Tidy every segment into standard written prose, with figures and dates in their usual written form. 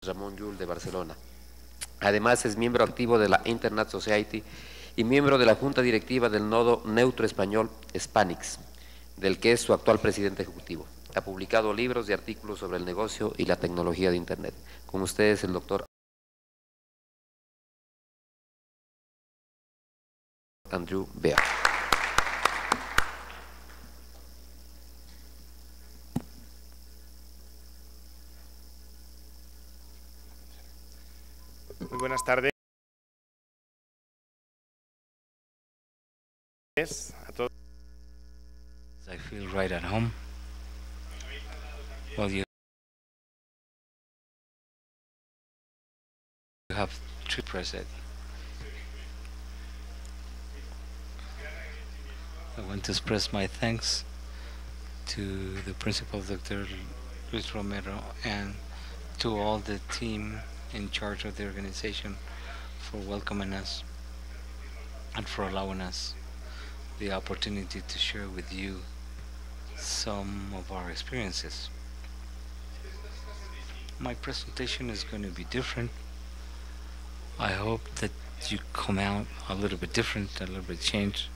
Ramón Llull de Barcelona. Además, es miembro activo de la Internet Society y miembro de la Junta Directiva del Nodo Neutro Español Spanix, del que es su actual presidente ejecutivo. Ha publicado libros y artículos sobre el negocio y la tecnología de Internet. Con ustedes, el doctor Andreu. Muy buenas tardes a todos. I feel right at home. Well, you have to press it. I want to express my thanks to the principal, Dr. Luis Romero, and to all the team in charge of the organization for welcoming us and for allowing us the opportunity to share with you some of our experiences. My presentation is going to be different. I hope that you come out a little bit different, a little bit changed.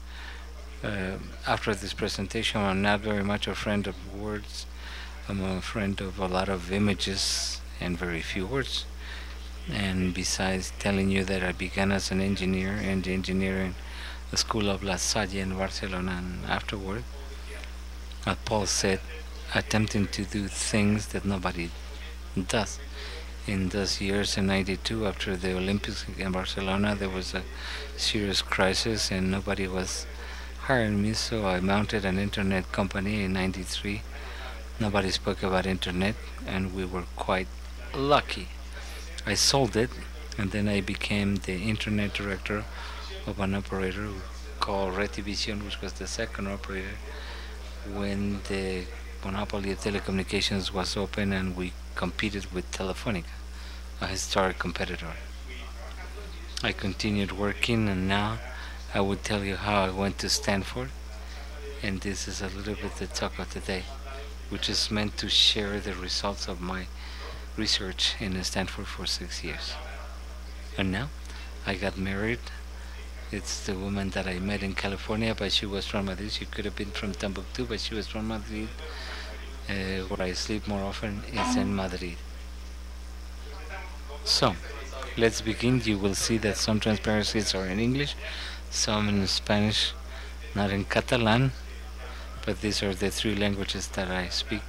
After this presentation, I'm not very much a friend of words. I'm a friend of a lot of images and very few words. And besides telling you that I began as an engineer in the engineering school of La Salle in Barcelona, and afterward, as Paul said, attempting to do things that nobody does. In those years in '92, after the Olympics in Barcelona, there was a serious crisis and nobody was hiring me, so I mounted an internet company in '93. Nobody spoke about internet and we were quite lucky. I sold it and then I became the internet director of an operator called Retivision, which was the second operator when the monopoly of telecommunications was open and we competed with Telefonica, a historic competitor. I continued working and now I would tell you how I went to Stanford, and this is a little bit the talk of the day, which is meant to share the results of my research in Stanford for 6 years. And now I got married. It's the woman that I met in California, but she was from Madrid. She could have been from Timbuktu, but she was from Madrid. Where I sleep more often is in Madrid. So, let's begin. You will see that some transparencies are in English, some in Spanish, not in Catalan, but these are the three languages that I speak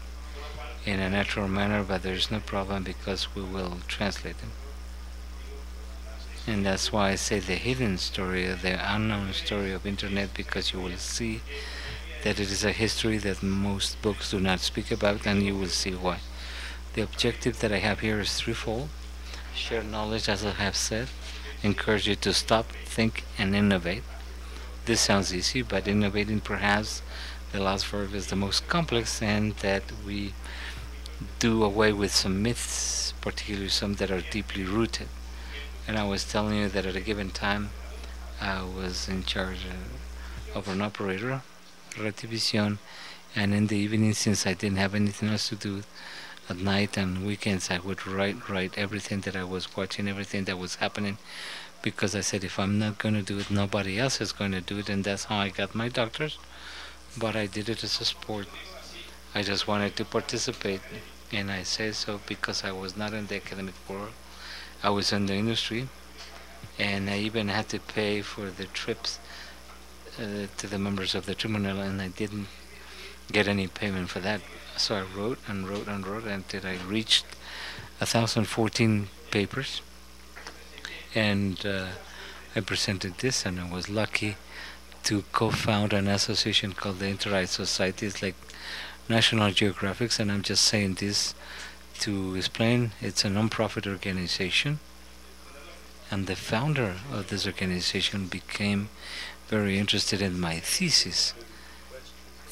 in a natural manner, but there's no problem because we will translate them. And that's why I say the hidden story, the unknown story of internet, because you will see that it is a history that most books do not speak about, and you will see why. The objective that I have here is threefold. Share knowledge, as I have said, encourage you to stop, think, and innovate. This sounds easy, but innovating, perhaps the last verb is the most complex, and that we do away with some myths, particularly some that are deeply rooted. And I was telling you that at a given time I was in charge of an operator, Retivision, and in the evening, since I didn't have anything else to do at night and weekends, I would write everything that I was watching, everything that was happening, because I said if I'm not going to do it, nobody else is going to do it, and that's how I got my doctors. But I did it as a sport. I just wanted to participate, and I say so because I was not in the academic world. I was in the industry, and I even had to pay for the trips to the members of the tribunal, and I didn't get any payment for that. So I wrote and wrote and wrote until I reached 1,014 papers, and I presented this, and I was lucky to co-found an association called the Internet Society. It's like National Geographic, and I'm just saying this to explain. It's a non-profit organization, and the founder of this organization became very interested in my thesis,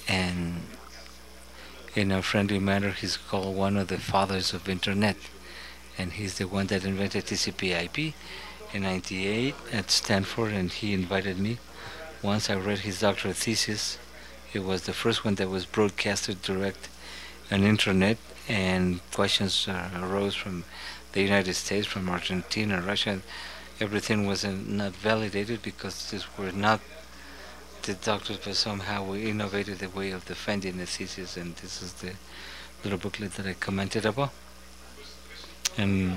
and in a friendly manner he's called one of the fathers of internet, and he's the one that invented TCP/IP in '98 at Stanford, and he invited me. Once I read his doctoral thesis, it was the first one that was broadcasted direct on internet, and questions arose from the United States, from Argentina, Russia. Everything wasn't not validated because these were not the doctors, but somehow we innovated the way of defending the thesis, and this is the little booklet that I commented about. And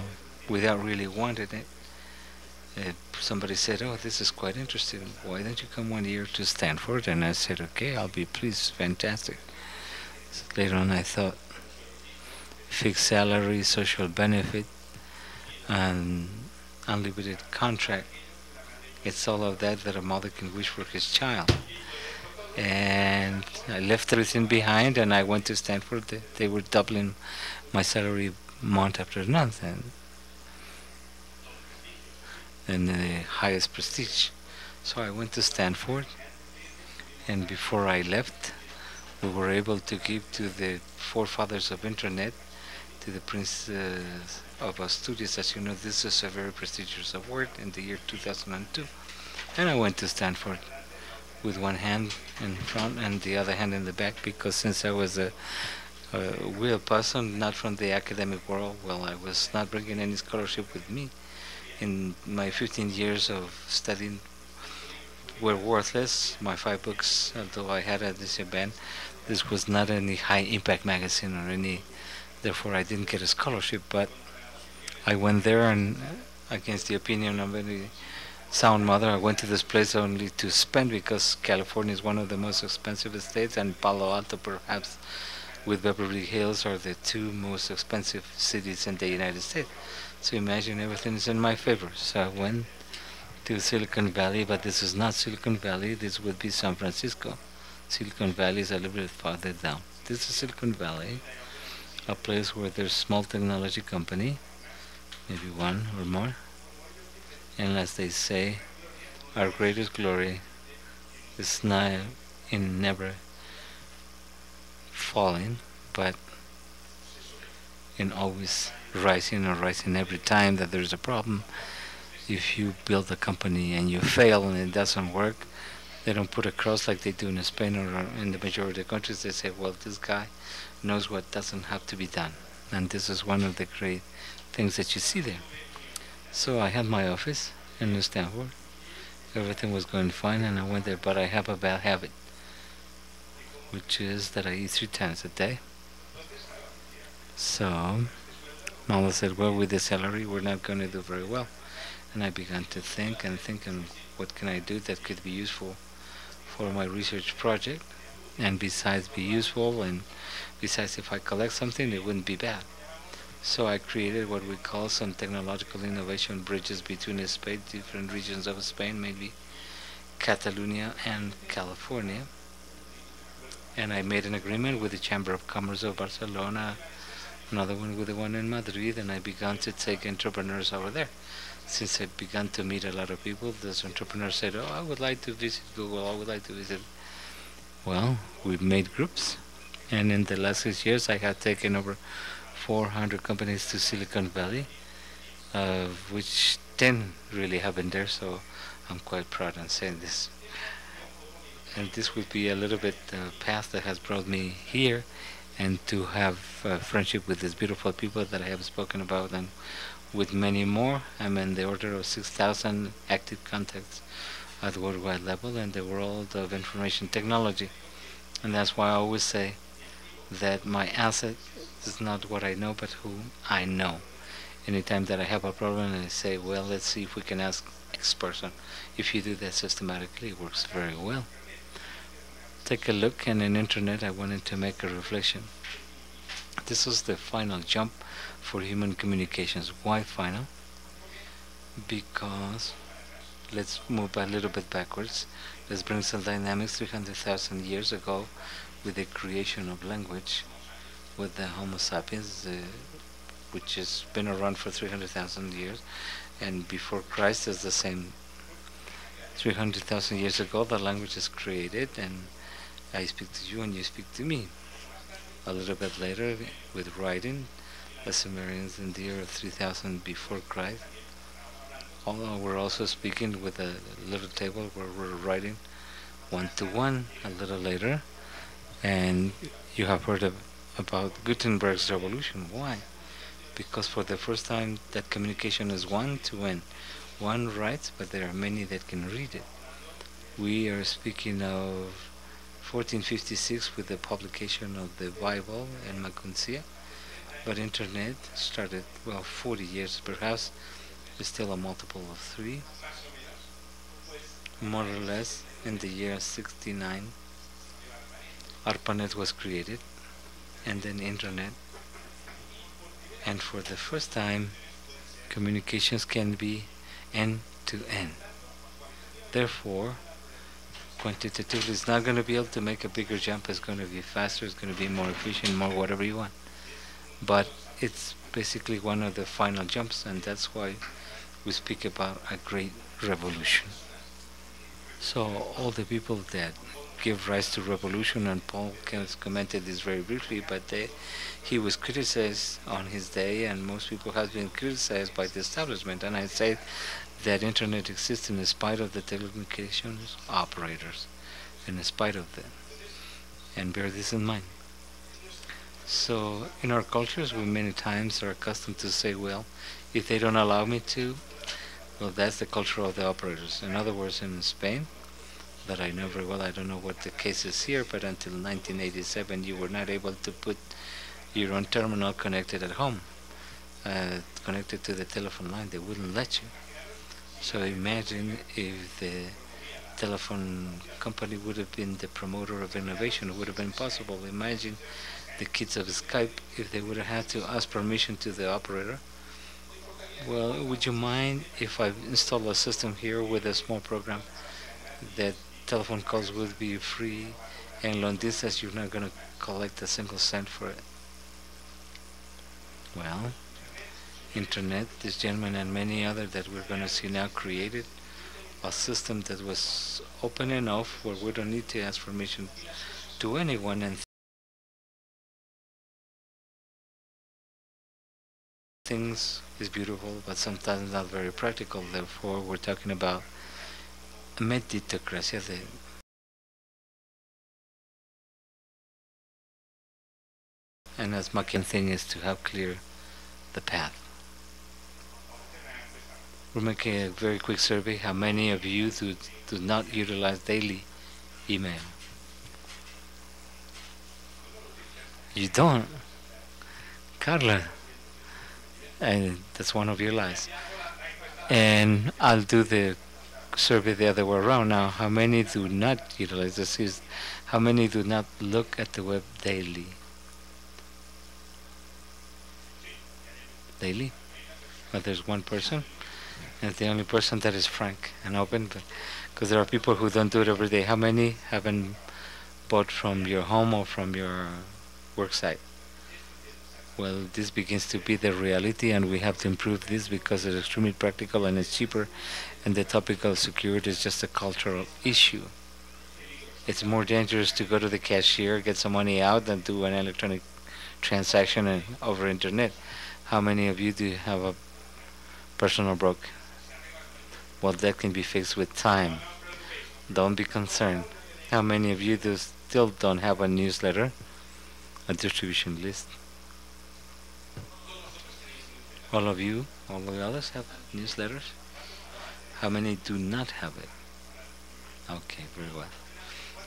without really wanting it, somebody said, "Oh, this is quite interesting. Why don't you come one year to Stanford?" And I said, "Okay, I'll be pleased. Fantastic." So later on, I thought fixed salary, social benefit, and unlimited contract. It's all of that that a mother can wish for his child. And I left everything behind, and I went to Stanford. They were doubling my salary month after month, and the highest prestige. So I went to Stanford, and before I left, we were able to give to the forefathers of Internet, to the Prince of Asturias. As you know, this is a very prestigious award in the year 2002. And I went to Stanford with one hand in front and the other hand in the back, because since I was a real person, not from the academic world, well, I was not bringing any scholarship with me. In my 15 years of studying were worthless. My 5 books, although I had at this event, this was not any high impact magazine or any, therefore I didn't get a scholarship, but I went there, and against the opinion of any sound mother, I went to this place only to spend, because California is one of the most expensive states, and Palo Alto perhaps with Beverly Hills are the 2 most expensive cities in the United States. So imagine everything is in my favor. So I went to Silicon Valley, but this is not Silicon Valley, this would be San Francisco. Silicon Valley is a little bit farther down. This is Silicon Valley, a place where there's small technology company, maybe 1 or more. And as they say, our greatest glory is not in never falling, but in always rising, or rising every time that there's a problem. If you build a company and you fail and it doesn't work, they don't put a cross like they do in Spain or in the majority of countries. They say, well, this guy knows what doesn't have to be done. And this is one of the great things that you see there. So I had my office in Stanford. Everything was going fine, and I went there, but I have a bad habit, which is that I eat 3 times a day. So Mama said, well, with the salary, we're not going to do very well. And I began to think and what can I do that could be useful for my research project, and besides be useful, and besides if I collect something, it wouldn't be bad. So I created what we call some technological innovation bridges between Spain, different regions of Spain, maybe Catalonia and California. And I made an agreement with the Chamber of Commerce of Barcelona, another one with the one in Madrid, and I began to take entrepreneurs over there. Since I began to meet a lot of people, those entrepreneurs said, oh, I would like to visit Google, I would like to visit. Well, we've made groups, and in the last 6 years I have taken over 400 companies to Silicon Valley, which 10 really have been there, so I'm quite proud in saying this. And this would be a little bit the path that has brought me here, and to have friendship with these beautiful people that I have spoken about, and with many more. I'm in the order of 6,000 active contacts at worldwide level in the world of information technology. And that's why I always say that my asset is not what I know, but who I know. Anytime that I have a problem, I say, well, let's see if we can ask X person. If you do that systematically, it works very well. Take a look, and in internet I wanted to make a reflection. This was the final jump for human communications. Why final? Because, let's move a little bit backwards. Let's bring some dynamics 300,000 years ago with the creation of language, with the Homo sapiens, which has been around for 300,000 years, and before Christ is the same. 300,000 years ago the language is created, and I speak to you and you speak to me. A little bit later with writing, the Sumerians in the year 3000 before Christ, we're also speaking with a little table where we're writing 1 to 1 a little later. And you have heard about Gutenberg's revolution. Why? because for the first time that communication is one to one. One writes, but there are many that can read it. We are speaking of 1456 with the publication of the Bible in Conferencia, but internet started, well, 40 years perhaps. It's still a multiple of 3, more or less. In the year 69, ARPANET was created, and then internet, and for the first time communications can be end to end. Therefore, quantitatively it's not going to be able to make a bigger jump. It's going to be faster, it's going to be more efficient, more whatever you want, but it's basically one of the final jumps, and that's why we speak about a great revolution. So all the people that give rise to revolution, and Paul has commented this very briefly, but he was criticized on his day, and most people have been criticized by the establishment, and I say that internet exists in spite of the telecommunications operators, in spite of them, and bear this in mind. So in our cultures, we many times are accustomed to say, well, if they don't allow me to, well, that's the culture of the operators. In other words, in Spain, that I know very well, I don't know what the case is here, but until 1987 you were not able to put your own terminal connected at home, connected to the telephone line. They wouldn't let you. So imagine if the telephone company would have been the promoter of innovation. It would have been possible. Imagine the kids of Skype if they would have had to ask permission to the operator. Well, would you mind if I install a system here with a small program that telephone calls would be free, and long distance you're not going to collect a single cent for it? Well, internet, this gentleman and many other that we're going to see now created a system that was open enough where we don't need to ask permission to anyone, and things is beautiful, but sometimes not very practical. Therefore, we're talking about meritocracia, and as much thing is to have clear the path. We're making a very quick survey. How many of you do not utilize daily email? You don't? Carla, and that's one of your lies. And I'll do the survey the other way around now. How many do not utilize this? Is how many do not look at the web daily? Daily? Well, there's one person, and it's the only person that is frank and open, because there are people who don't do it every day. How many haven't bought from your home or from your work site? Well, this begins to be the reality, and we have to improve this because it's extremely practical and it's cheaper, and the topic of security is just a cultural issue. It's more dangerous to go to the cashier, get some money out, than do an electronic transaction over internet. How many of you do have a personal broke? Well, that can be fixed with time. Don't be concerned. How many of you still don't have a newsletter, a distribution list? All of you, all of the others have newsletters? How many do not have it? Okay, very well.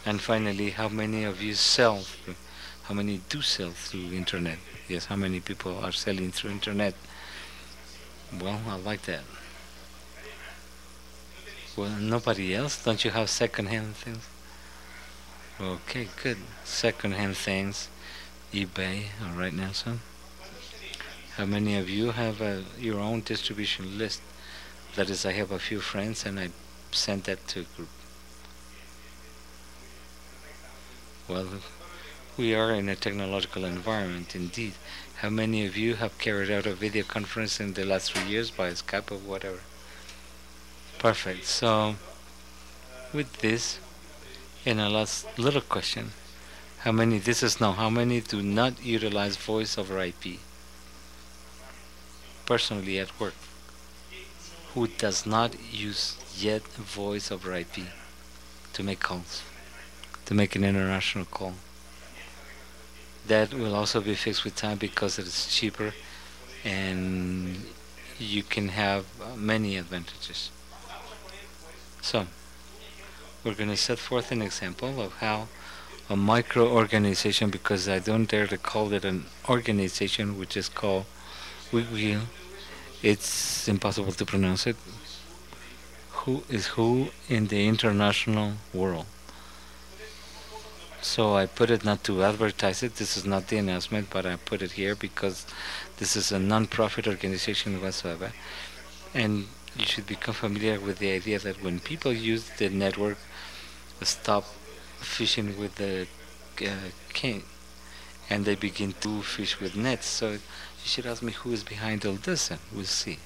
And finally, how many of you sell? How many do sell through internet? Yes, how many people are selling through internet? Well, I like that. Well, nobody else? Don't you have second-hand things? Okay, good. Second-hand things, eBay. All right, Nelson. How many of you have your own distribution list? That is, I have a few friends and I sent that to a group. Well, we are in a technological environment indeed. How many of you have carried out a video conference in the last 3 years by Skype or whatever? Perfect. So with this, in a last little question, how many, this is no, how many do not utilize voice over IP? Personally at work, who does not use yet voice over IP to make calls, to make an international call? That will also be fixed with time because it is cheaper and you can have many advantages. So, we're going to set forth an example of how a micro-organization, because I don't dare to call it an organization, which is called Wigwil. It's impossible to pronounce it. Who is who in the international world? So I put it not to advertise it. This is not the announcement, but I put it here because this is a non-profit organization whatsoever. And you should become familiar with the idea that when people use the network, stop fishing with the king, and they begin to fish with nets. So you should ask me who is behind all this, and we'll see.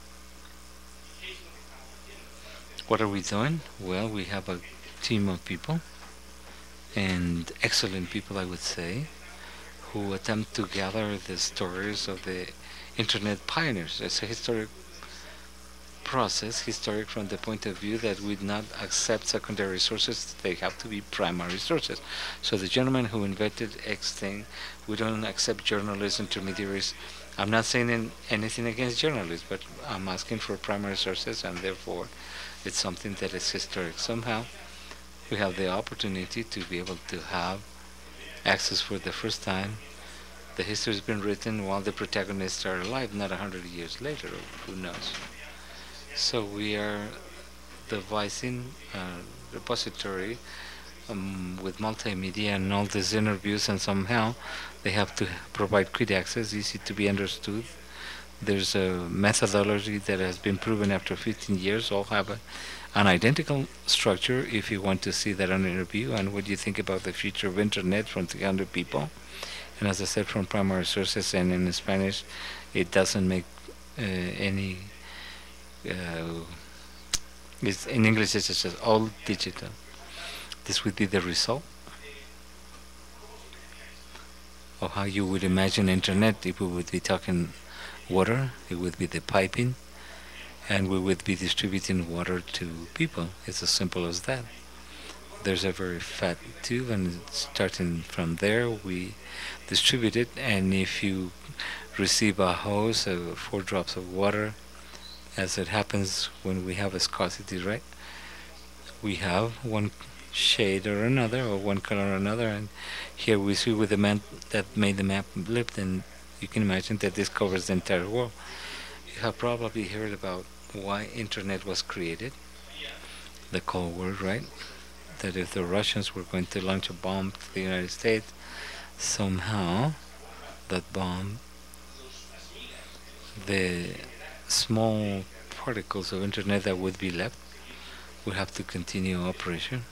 What are we doing? Well, we have a team of people, and excellent people, I would say, who attempt to gather the stories of the internet pioneers. It's a historic process, historic from the point of view that we not accept secondary sources, they have to be primary sources. So the gentleman who invented X thing, we don't accept journalists, intermediaries. I'm not saying anything against journalists, but I'm asking for primary sources, and therefore it's something that is historic. Somehow we have the opportunity to be able to have access for the first time. The history has been written while the protagonists are alive, not 100 years later, or who knows. So we are devising a repository with multimedia and all these interviews, and somehow they have to provide quick access, easy to be understood. There's a methodology that has been proven after 15 years, all have an identical structure if you want to see that on interview and what you think about the future of internet from 300 people. And as I said, from primary sources, and in Spanish, it doesn't make any in English it's just all digital. This would be the result of how you would imagine internet. If we would be talking water, it would be the piping, and we would be distributing water to people. It's as simple as that. There's a very fat tube, and starting from there we distribute it, and if you receive a hose of 4 drops of water, as it happens when we have a scarcity, right? We have one shade or another, or one color or another, and here we see with the man that made the map lived, and you can imagine that this covers the entire world. You have probably heard about why internet was created, the Cold War, right? That if the Russians were going to launch a bomb to the United States, somehow that bomb, the small particles of internet that would be left would have to continue operation.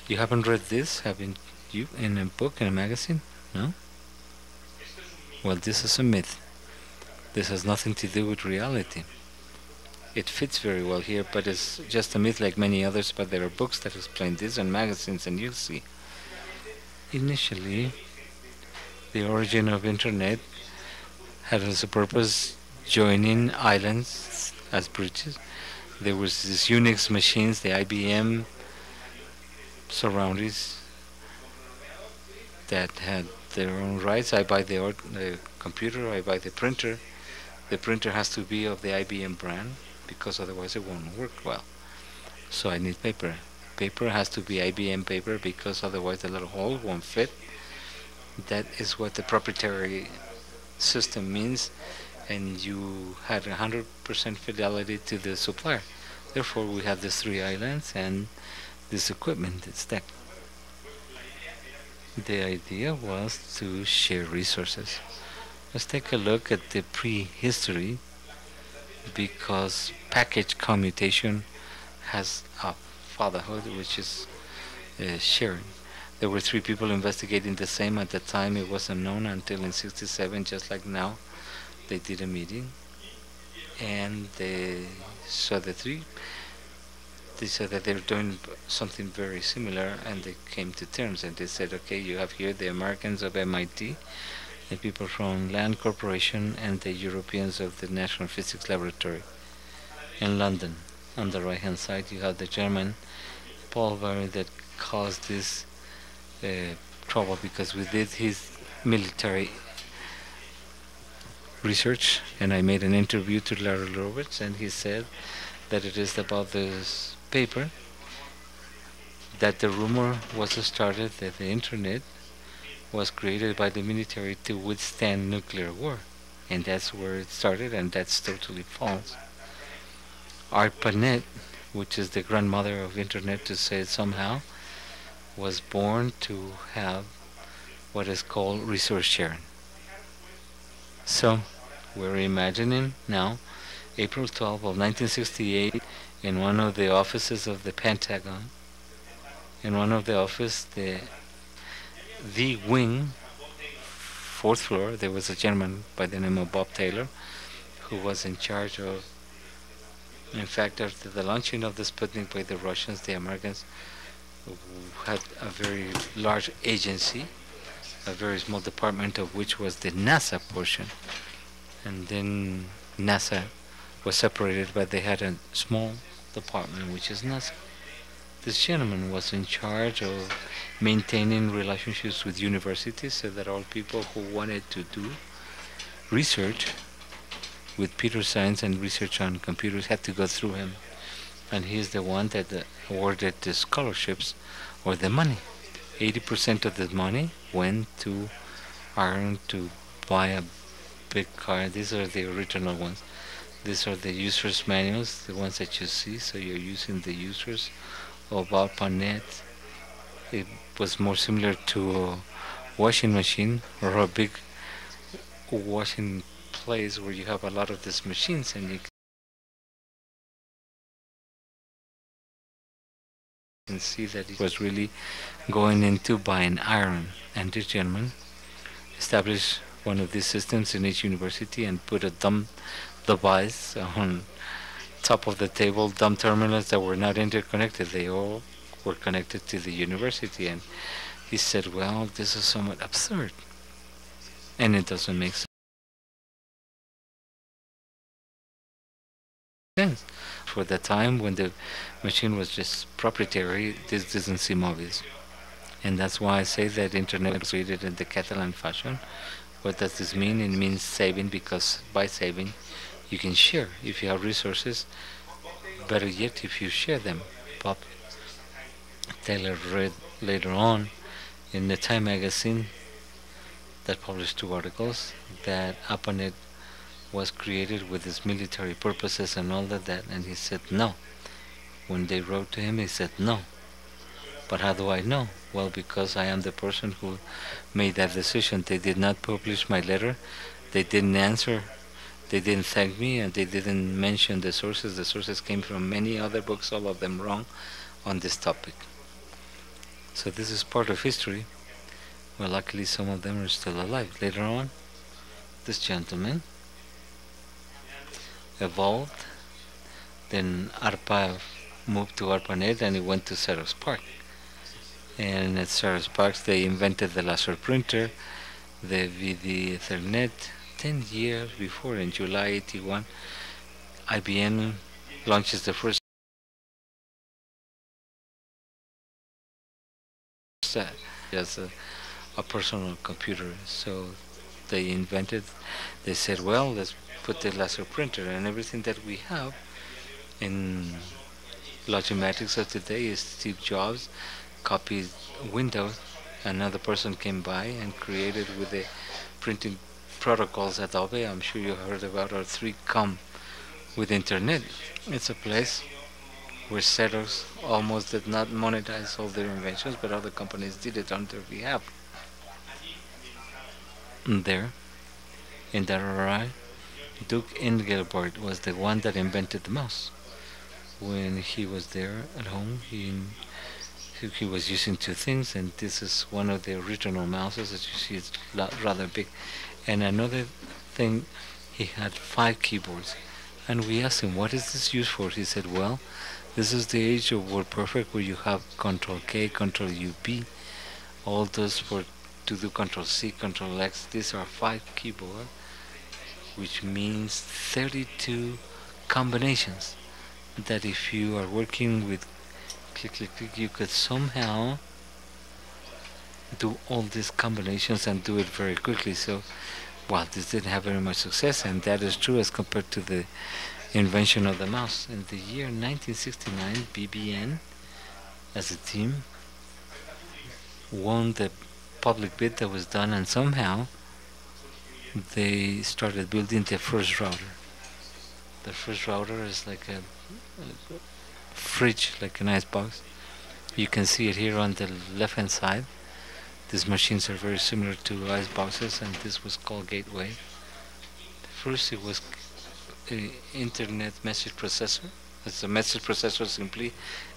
You haven't read this, haven't you, in a book, in a magazine? No? Well, this is a myth. This has nothing to do with reality. It fits very well here, but it's just a myth like many others, but there are books that explain this and magazines, and you'll see. Initially, the origin of internet had as a purpose joining islands as bridges. There was these Unix machines, the IBM surroundings, that had their own rights. I buy the computer, I buy the printer. The printer has to be of the IBM brand, because otherwise it won't work well. So I need paper. Paper has to be IBM paper, because otherwise the little hole won't fit. That is what the proprietary system means, and you had 100% fidelity to the supplier. Therefore, we have these 3 islands and this equipment, it's that. The idea was to share resources. Let's take a look at the prehistory, because package commutation has a fatherhood, which is sharing. There were 3 people investigating the same at the time. It wasn't known until in '67, just like now. They did a meeting, and they saw the 3. They said that they're doing something very similar, and they came to terms, and they said, okay, you have here the Americans of MIT, the people from Land Corporation, and the Europeans of the National Physics Laboratory in London. On the right hand side you have the German Paul Vary, that caused this trouble because we did his military research, and I made an interview to Larry Roberts, and he said that it is about this paper that the rumor was started that the internet was created by the military to withstand nuclear war. And that's where it started, and that's totally false. ARPANET, which is the grandmother of internet to say it somehow, was born to have what is called resource sharing. So we're imagining now April 12 of 1968 in one of the offices of the Pentagon. In one of the offices, the wing, fourth floor, there was a gentleman by the name of Bob Taylor who was in charge of, in fact, after the launching of the Sputnik by the Russians, the Americans had a very large agency, a very small department of which was the NASA portion. And then NASA was separated, but they had a small department, which is NASA. This gentleman was in charge of maintaining relationships with universities so that all people who wanted to do research with computer science and research on computers had to go through him. And he is the one that awarded the scholarships or the money. 80% of the money went to Ireland to buy a big car. These are the original ones. These are the users manuals, the ones that you see. So you're using the users of ARPANET. It was more similar to a washing machine or a big washing place where you have a lot of these machines, and you can see that it was really going into buying iron. And this gentleman established one of these systems in each university and put a dumb device on top of the table, dumb terminals that were not interconnected. They all were connected to the university. And he said, well, this is somewhat absurd, and it doesn't make sense. For the time when the machine was just proprietary, this doesn't seem obvious. And that's why I say that internet was created in the Catalan fashion. What does this mean? It means saving, because by saving you can share. If you have resources, better yet if you share them. Bob Taylor read later on in the Time magazine that published 2 articles that ARPANET was created with its military purposes and all of that, and he said no. When they wrote to him, he said no. But how do I know? Well, because I am the person who made that decision. They did not publish my letter, they didn't answer, they didn't thank me, and they didn't mention the sources. The sources came from many other books, all of them wrong on this topic. So this is part of history. Well, luckily some of them are still alive. Later on, this gentleman evolved. Then ARPA moved to ARPANET, and it went to Xerox PARC. And at Xerox PARC they invented the laser printer, the VD Ethernet. 10 years before, in July 81, IBM launches the first as a personal computer. So they said, well, let's put the laser printer, and everything that we have in Logimatics of today is Steve Jobs copied Windows. Another person came by and created with the printing protocols Adobe. I'm sure you heard about our 3Com with internet. It's a place where Xerox almost did not monetize all their inventions, but other companies did it on their behalf. And there, in that RI, Duke Engelbart was the one that invented the mouse. When he was there at home, he was using 2 things, and this is one of the original mouses. As you see, it's rather big. And another thing, he had 5 keyboards. And we asked him, what is this used for? He said, well, this is the age of WordPerfect, where you have Control K, Control UB, all those for to do Control C, Control X. These are 5 keyboards, which means 32 combinations. That if you are working with click, click, click, you could somehow do all these combinations and do it very quickly. So well, this didn't have very much success, and that is true as compared to the invention of the mouse. In the year 1969, BBN, as a team, won the public bid that was done, and somehow they started building the first router. The first router is like a fridge, like an ice box. You can see it here on the left hand side. These machines are very similar to ice boxes, and this was called Gateway. First it was an internet message processor. It's a message processor simply,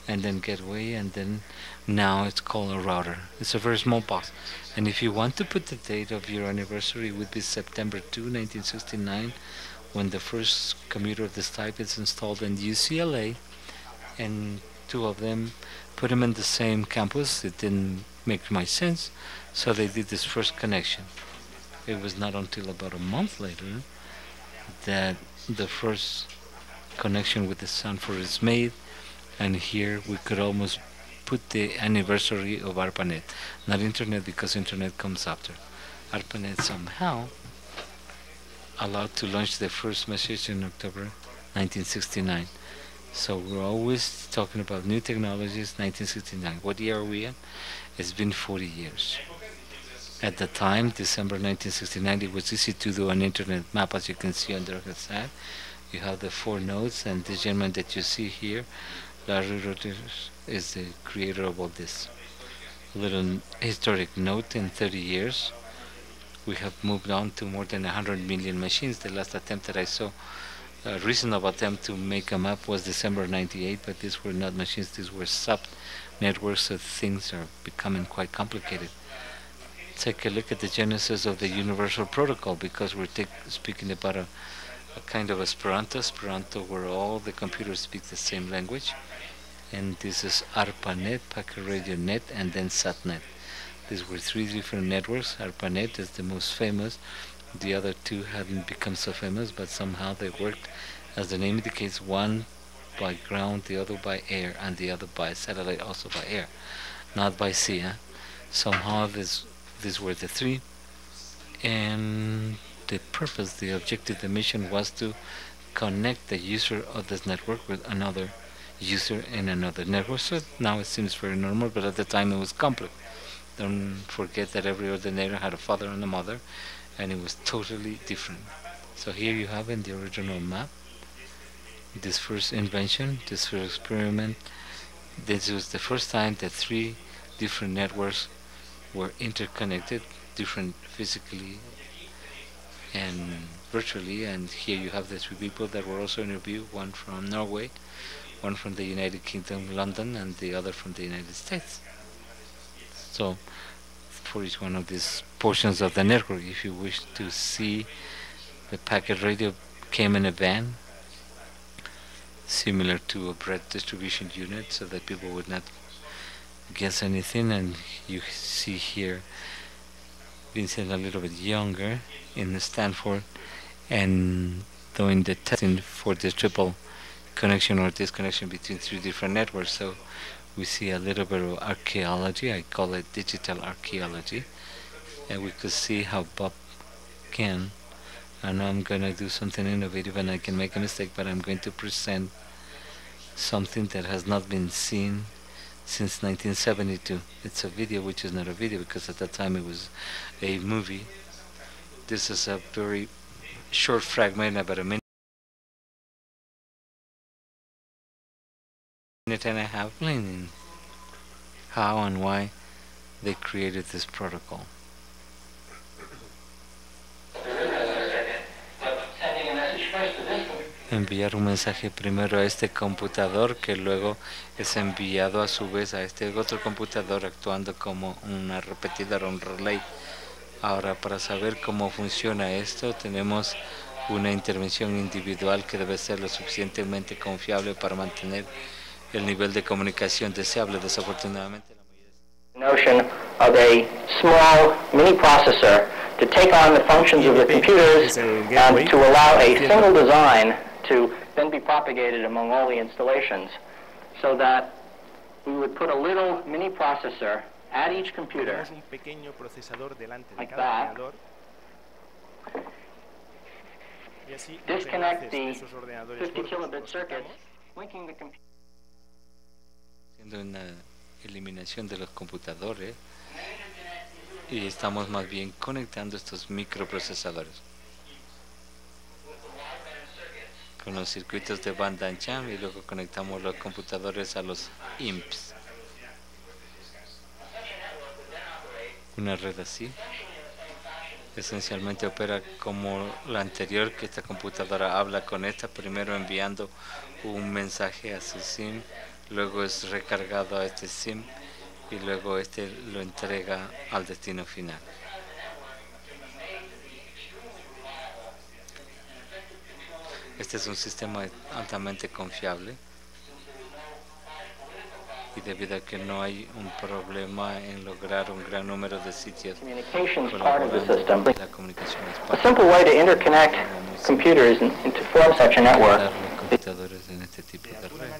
and then Gateway, and then now it's called a router. It's a very small box. And if you want to put the date of your anniversary, it would be September 2, 1969, when the first computer of this type is installed in UCLA, and two of them put them in the same campus. It didn't make much sense, so they did this first connection. It was not until about a month later that the first connection with the Stanford is made, and here we could almost put the anniversary of ARPANET, not Internet, because Internet comes after. ARPANET somehow allowed to launch the first message in October 1969. So we're always talking about new technologies. 1969. What year are we in? It's been 40 years. At the time, December 1969, it was easy to do an internet map, as you can see on the right side. You have the 4 nodes, and this gentleman that you see here, Larry Rodriguez, is the creator of all this. A little historic note: in 30 years, we have moved on to more than 100 million machines. The last attempt that I saw, a reasonable attempt to make a map, was December 98, but these were not machines, these were sub-networks, so things are becoming quite complicated. Take a look at the genesis of the Universal Protocol, because we're speaking about a kind of Esperanto, where all the computers speak the same language. And this is ARPANET, Packet Radio Net, and then SATNET. These were 3 different networks. ARPANET is the most famous. The other 2 hadn't become so famous, but somehow they worked, as the name indicates, one by ground, the other by air, and the other by satellite, also by air, not by sea. Somehow these were the 3, and the purpose, the objective, the mission was to connect the user of this network with another user in another network. So now it seems very normal, but at the time it was complex. Don't forget that every ordinator had a father and a mother, and it was totally different. So here you have in the original map this first invention, this first experiment. This was the first time that 3 different networks were interconnected, different physically and virtually. And here you have the 3 people that were also interviewed, one from Norway, one from the United Kingdom, London, and the other from the United States. So for each one of these portions of the network, if you wish to see, the packet radio came in a van, similar to a bread distribution unit, so that people would not guess anything. And you see here Vincent, a little bit younger, in Stanford, and doing the testing for the triple connection or disconnection between 3 different networks. So we see a little bit of archaeology. I call it digital archaeology, and we could see how Bob can, and I'm going to do something innovative, and I can make a mistake, but I'm going to present something that has not been seen since 1972. It's a video which is not a video, because at that time it was a movie. This is a very short fragment, about a minute and a half, explaining how and why they created this protocol. Enviar un mensaje primero a este computador, que luego es enviado a su vez a este otro computador, actuando como una repetidora, un relay. Ahora, para saber cómo funciona esto, tenemos una intervención individual que debe ser lo suficientemente confiable para mantener el nivel de comunicación deseable. Desafortunadamente, la notion of a small mini processor to take on the functions of the computers and to allow a single design to then be propagated among all the installations, so that we would put a little mini processor at each computer, un pequeño procesador delante de like cada that, ordenador, Y así los Disconnect enlaces de the esos ordenadores 50 gordos kilobit los circuits, quitamos. linking the computer. Haciendo una eliminación de los computadores y estamos más bien conectando estos microprocesadores con los circuitos de banda ancha y luego conectamos los computadores a los IMPs. Una red así esencialmente opera como la anterior, que esta computadora habla con esta, primero enviando un mensaje a su SIM, luego es recargado a este SIM y luego este lo entrega al destino final. Este es un sistema altamente confiable y debido a que no hay un problema en lograr un gran número de sitios Communications part of the colaborando, system. la comunicación es A parte simple way to interconnect computers and to form such a network. los computadores en este tipo de red.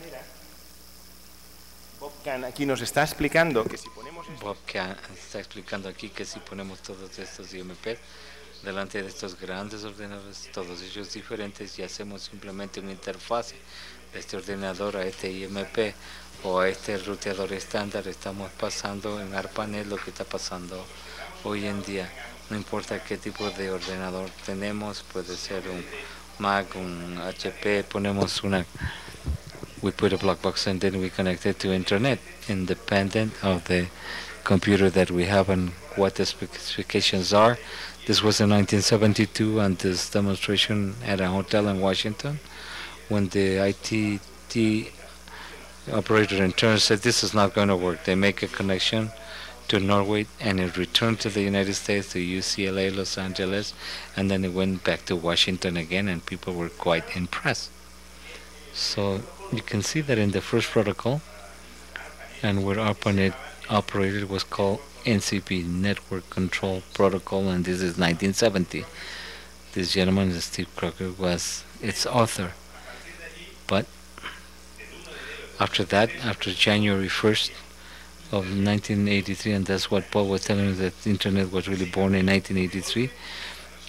Bobcan aquí nos está explicando que si ponemos Bob está explicando aquí que si ponemos todos estos IMP delante de estos grandes ordenadores, todos ellos diferentes, y hacemos simplemente una interfaz de este ordenador a este IMP o a este ruteador estándar, estamos pasando en ARPANET lo que está pasando hoy en día. No importa qué tipo de ordenador tenemos, puede ser un Mac, un HP, ponemos una, we put a block box and then we connect it to internet, independent of the computer that we have and what the specifications are. This was in 1972 and this demonstration at a hotel in Washington when the ITT operator in turn said this is not going to work. They make a connection to Norway and it returned to the United States, to UCLA, Los Angeles, and then it went back to Washington again and people were quite impressed. So you can see that in the first protocol and where ARPANET operated was called NCP, Network Control Protocol, and this is 1970. This gentleman, Steve Crocker, was its author. But after that, after January 1st of 1983, and that's what Paul was telling us, that the internet was really born in 1983,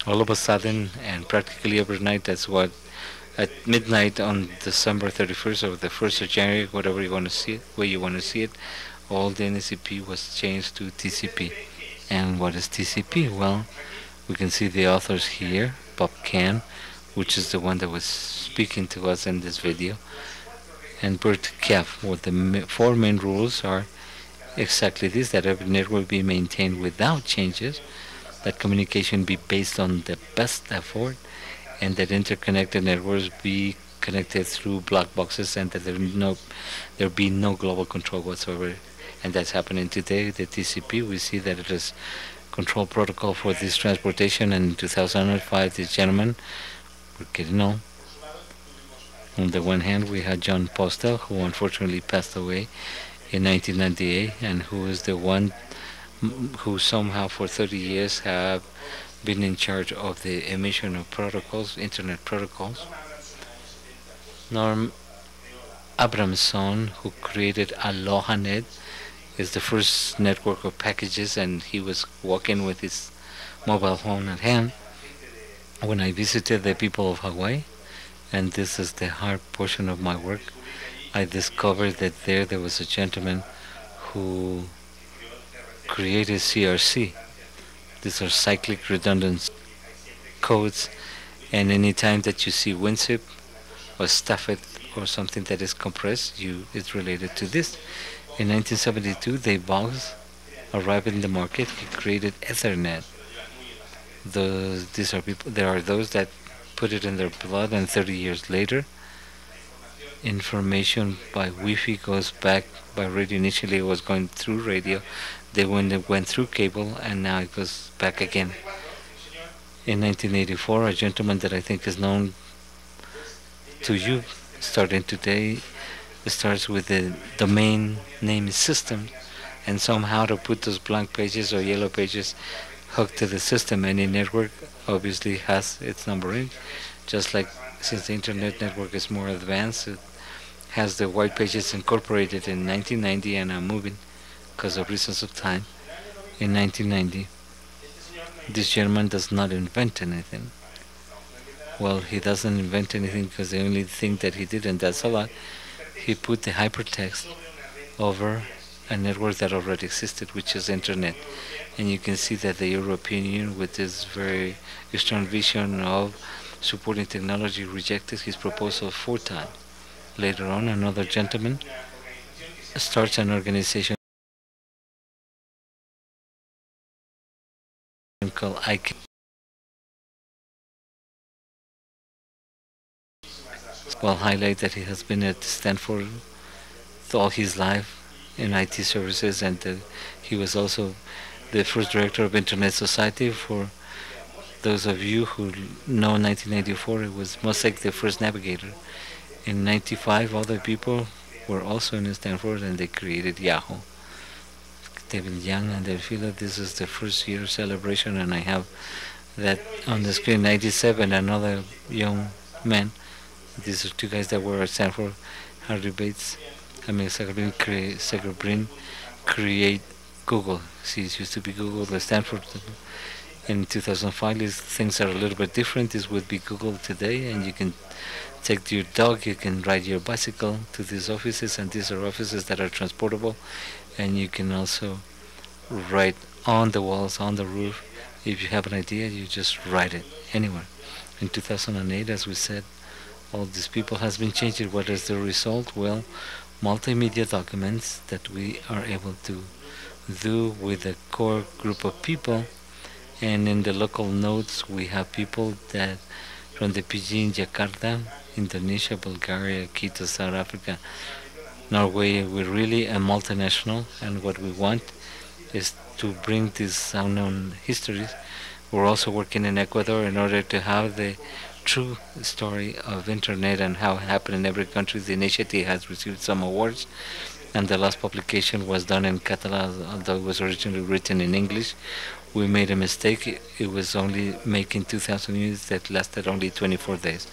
all of a sudden, and practically every night, that's what, at midnight on December 31st or the 1st of January, whatever you want to see it, where you want to see it, all the NCP was changed to TCP. And what is TCP? Well, we can see the authors here, Bob Kahn, which is the one that was speaking to us in this video, and Bert Kev. Well, the four main rules are exactly this, that every network be maintained without changes, that communication be based on the best effort, and that interconnected networks be connected through block boxes, and that there be no global control whatsoever. And that's happening today. The TCP, we see that it is control protocol for this transportation, and in 2005 this gentleman, we're getting on the one hand we had John Postel, who unfortunately passed away in 1998, and who is the one who somehow for 30 years have been in charge of the emission of protocols, internet protocols. Norm Abramson, who created AlohaNet, is the first network of packages, and he was walking with his mobile phone at hand when I visited the people of Hawaii, and this is the hard portion of my work. I discovered that there was a gentleman who created CRC. These are cyclic redundant codes, and any time that you see WinZip or StuffIt or something that is compressed, it's related to this. In 1972, Dave Boggs arrived in the market. He created Ethernet. These are people. There are those that put it in their blood, and 30 years later, information by Wi-Fi goes back by radio. Initially, it was going through radio. Then it went through cable, and now it goes back again. In 1984, a gentleman that I think is known to you, starting today, starts with the domain name system, and somehow to put those blank pages or yellow pages hooked to the system. Any network obviously has its numbering, just like since the internet network is more advanced, it has the white pages incorporated in 1990, and I'm moving because of reasons of time. In 1990, This German does not invent anything. Well, he doesn't invent anything because the only thing that he did, and that's a lot, he put the hypertext over a network that already existed, which is internet. And you can see that the European Union, with this very strong vision of supporting technology, rejected his proposal 4 times. Later on, another gentleman starts an organization called ICANN. Well, highlight that he has been at Stanford all his life in IT services, and he was also the first director of Internet Society. For those of you who know 1994, it was Mosaic, the first navigator. In 95, other people were also in Stanford, and they created Yahoo. David Young and Delphila, this is the first year celebration, and I have that on the screen. 97, another young man. These are 2 guys that were at Stanford. Harry Bates, Sagerbrin create Google. See, it used to be Google at Stanford. In 2005, things are a little bit different. This would be Google today, and you can take your dog, you can ride your bicycle to these offices, and these are offices that are transportable, and you can also write on the walls, on the roof. If you have an idea, you just write it anywhere. In 2008, as we said, all these people has been changed. What is the result? Well, multimedia documents that we are able to do with a core group of people, and in the local nodes we have people that from the PG in Jakarta, Indonesia, Bulgaria, Quito, South Africa, Norway. We're really a multinational, and what we want is to bring these unknown histories. We're also working in Ecuador in order to have the true story of internet and how it happened in every country. The initiative has received some awards, and the last publication was done in Catalan, although it was originally written in English. We made a mistake. It was only making 2,000 units that lasted only 24 days.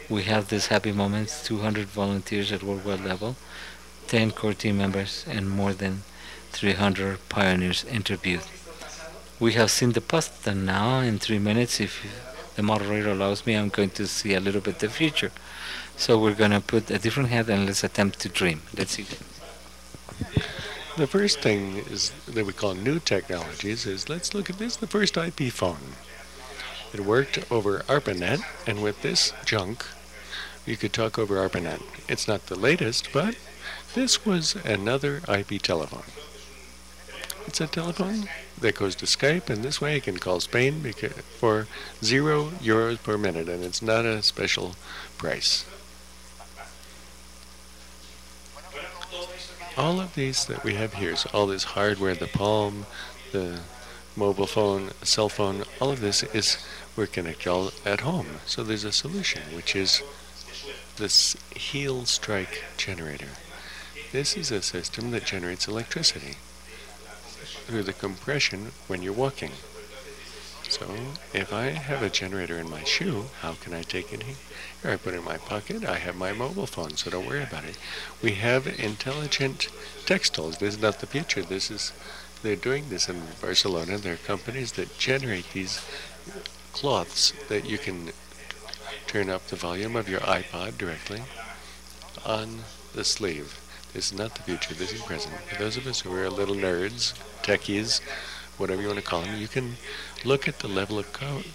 We have these happy moments, 200 volunteers at worldwide level, 10 core team members, and more than 300 pioneers interviewed. We have seen the past, and now in 3 minutes, if the moderator allows me, I'm going to see a little bit the future. So we're going to put a different hat and let's attempt to dream. Let's see. The first thing is that we call new technologies is, let's look at this, the first IP phone. It worked over ARPANET, and with this junk, you could talk over ARPANET. It's not the latest, but this was another IP telephone. It's a telephone that goes to Skype, and this way it can call Spain for €0 per minute, and it's not a special price. All of these that we have here, so all this hardware, the Palm, the mobile phone, cell phone, all of this is, we're connected all at home. So there's a solution, which is this heel strike generator. This is a system that generates electricity through the compression when you're walking. So if I have a generator in my shoe, how can I take it here? I put it in my pocket. I have my mobile phone, so don't worry about it. We have intelligent textiles. This is not the future. They're doing this in Barcelona. There are companies that generate these cloths that you can turn up the volume of your iPod directly on the sleeve. This is not the future. This is present. For those of us who are a little nerds, techies, whatever you want to call them, you can look at the level of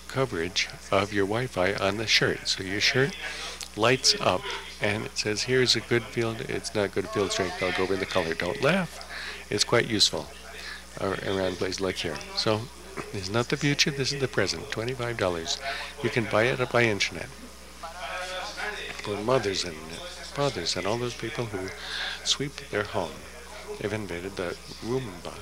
coverage of your Wi-Fi on the shirt. So your shirt lights up, and it says, here's a good field. It's not good field strength. I'll go over the color. Don't laugh. It's quite useful around places like here. So this is not the future. This is the present. $25. You can buy it by internet. For mothers and fathers and all those people who sweep their home, they've invented the Roomba.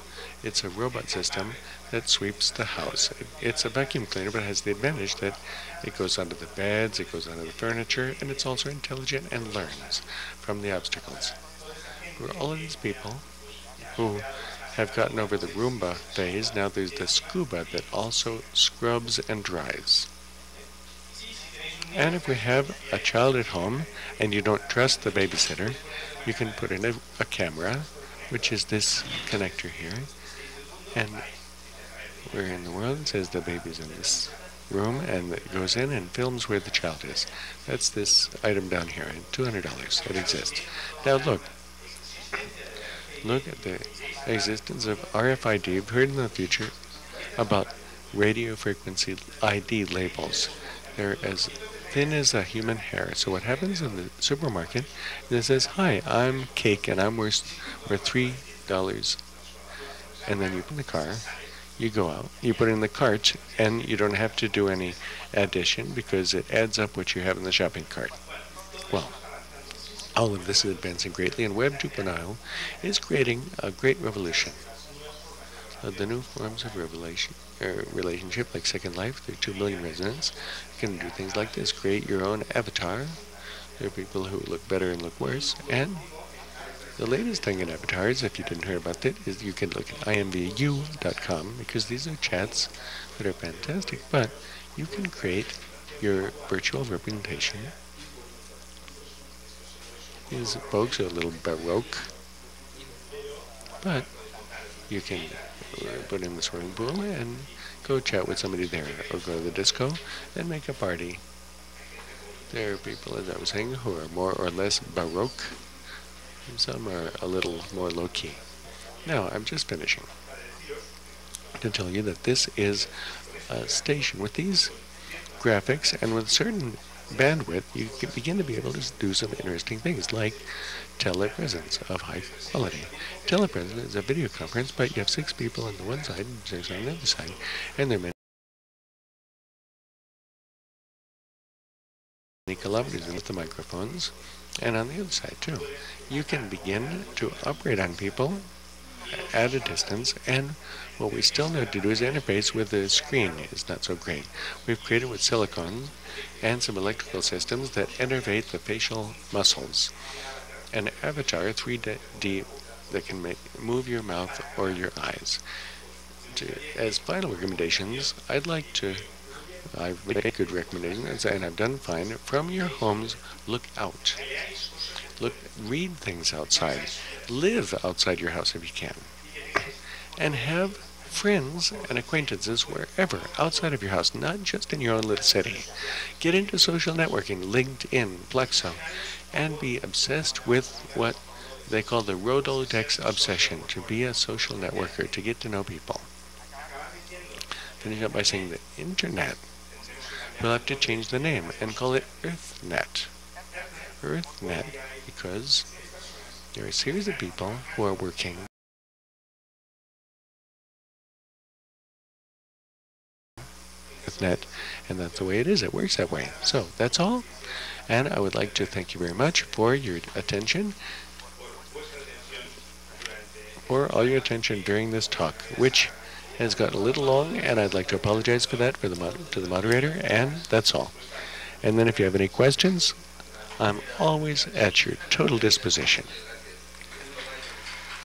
It's a robot system that sweeps the house. It's a vacuum cleaner, but it has the advantage that it goes under the beds, it goes under the furniture, and it's also intelligent and learns from the obstacles. For all of these people who have gotten over the Roomba phase, now there's the Scuba that also scrubs and dries. And if we have a child at home and you don't trust the babysitter, you can put in a camera, which is this connector here, and where in the world it says the baby's in this room, and it goes in and films where the child is. That's this item down here, $200. It exists. Now look at the existence of RFID. You've heard in the future about radio frequency ID labels. They're as thin as a human hair. So what happens in the supermarket is it says, "Hi, I'm cake and I'm worth $3." And then you put in the car, you go out, you put it in the cart, and you don't have to do any addition because it adds up what you have in the shopping cart. Well, all of this is advancing greatly, and Web 2.0 is creating a great revolution. The new forms of relationship, like Second Life, there are 2 million residents. You can do things like this. Create your own avatar. There are people who look better and look worse. And the latest thing in avatars, if you didn't hear about it, is you can look at imvu.com, because these are chats that are fantastic. But you can create your virtual representation. These folks are a little baroque, but you can put in the swimming pool and go chat with somebody there, or go to the disco and make a party. There are people, as I was saying, who are more or less baroque, and some are a little more low-key. Now, I'm just finishing to tell you that this is a station with these graphics, and with certain bandwidth, you can begin to be able to do some interesting things, like telepresence of high quality. Telepresence is a video conference, but you have 6 people on the one side and 6 on the other side, and there are many kilometers with the microphones, and on the other side too. You can begin to operate on people at a distance, and what we still need to do is interface with the screen. It's not so great. We've created with silicon and some electrical systems that innervate the facial muscles. An avatar 3D that can move your mouth or your eyes. As final recommendations, I've made good recommendations, and I've done fine. From your homes, look out. Read things outside. Live outside your house if you can. And have friends and acquaintances wherever, outside of your house, not just in your own little city. Get into social networking, LinkedIn, Plexo, and be obsessed with what they call the Rolodex obsession, to be a social networker, to get to know people. Finish up by saying the Internet will have to change the name and call it EarthNet. EarthNet, because there are a series of people who are working EarthNet, and that's the way it is. It works that way. So that's all, and I would like to thank you very much for your attention, during this talk, which has gotten a little long, and I'd like to apologize for that to the moderator, and that's all. And then if you have any questions, I'm always at your total disposition.